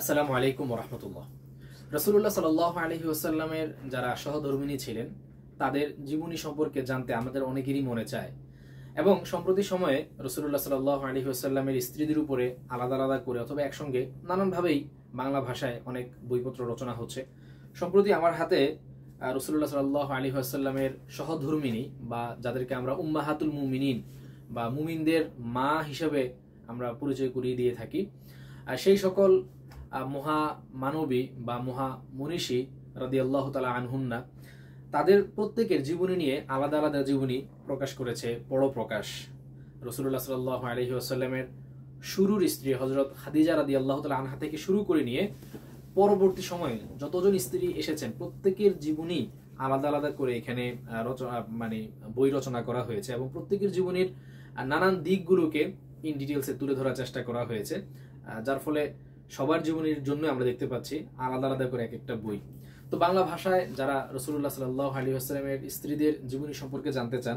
আসসালামু আলাইকুম রহমতুল্লাহ। রাসূলুল্লাহ সাল্লাল্লাহু আলাইহি ওয়াসাল্লামের যারা সহধর্মিণী ছিলেন তাদের জীবনী সম্পর্কে জানতে আমাদের অনেকেরই মনে চায় এবং সম্প্রতি সময়ে রাসূলুল্লাহ সাল্লাল্লাহু আলাইহি ওয়াসাল্লামের স্ত্রীদের উপরে আলাদা আলাদা করে অথবা একসঙ্গে নানানভাবেই বাংলা ভাষায় অনেক বইপত্র রচনা হচ্ছে। সম্প্রতি আমার হাতে রাসূলুল্লাহ সাল্লাল্লাহু আলাইহি ওয়াসাল্লামের সহধর্মিণী বা যাদেরকে আমরা উম্মাহাতুল মুমিনিন বা মুমিনদের মা হিসেবে আমরা পরিচয় করিয়ে দিয়ে থাকি, সেই সকল মহামানবী বা মহামনীষী রাদিয়াল্লাহু তাআলা আনহুন্না তাদের প্রত্যেকের জীবনী নিয়ে আলাদা আলাদা জীবনী প্রকাশ করেছে বড় প্রকাশ। রাসূলুল্লাহ সাল্লাল্লাহু আলাইহি ওয়াসাল্লামের শুরুর স্ত্রী হযরত খাদিজা রাদিয়াল্লাহু তাআলা আনহা থেকে শুরু করে নিয়ে পরবর্তী সময়ে যতজন স্ত্রী এসেছেন প্রত্যেকের জীবনী আলাদা আলাদা করে এখানে বই রচনা করা হয়েছে এবং প্রত্যেকের জীবনীর নানান দিকগুলোকে ইন ডিটেলসে তুলে ধরার চেষ্টা করা হয়েছে, যার ফলে সবার জীবনের জন্য আমরা দেখতে পাচ্ছি আলাদা আলাদা করে এক একটা বই। তো বাংলা ভাষায় যারা রাসূলুল্লাহ সাল্লাল্লাহু আলাইহি ওয়াসাল্লামের স্ত্রীদের জীবনী সম্পর্কে জানতে চান,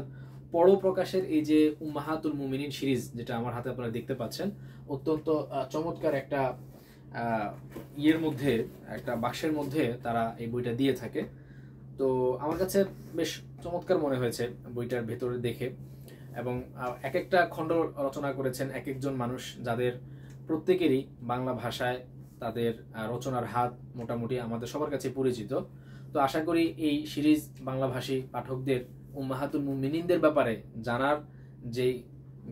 পড়ো প্রকাশের এই যে উম্মাহাতুল মুমিনিন সিরিজ যেটা আমার হাতে আপনারা দেখতে পাচ্ছেন, অত্যন্ত চমৎকার একটা একটা বাক্সের মধ্যে তারা এই বইটা দিয়ে থাকে। তো আমার কাছে বেশ চমৎকার মনে হয়েছে বইটার ভেতরে দেখে, এবং এক একটা খণ্ড রচনা করেছেন এক একজন মানুষ যাদের প্রত্যেকেরই বাংলা ভাষায় তাদের রচনার হাত মোটামুটি আমাদের সবার কাছে পরিচিত। তো আশা করি এই সিরিজ বাংলাভাষী পাঠকদের উম্মাহাতুল মুমিনিনদের ব্যাপারে জানার যে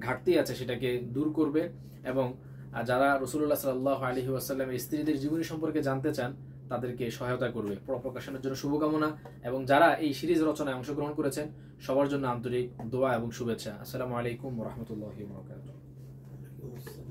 ঘাটতি আছে সেটাকে দূর করবে, এবং যারা রাসূলুল্লাহ সাল্লাল্লাহু আলাইহি ওয়াসাল্লামের স্ত্রীদের জীবনী সম্পর্কে জানতে চান তাদেরকে সহায়তা করবে। প্রকাশনের জন্য শুভকামনা, এবং যারা এই সিরিজ রচনায় অংশগ্রহণ করেছেন সবার জন্য আন্তরিক দোয়া এবং শুভেচ্ছা। আসসালামু আলাইকুম ওয়া রাহমাতুল্লাহি ওয়া বারাকাতুহু।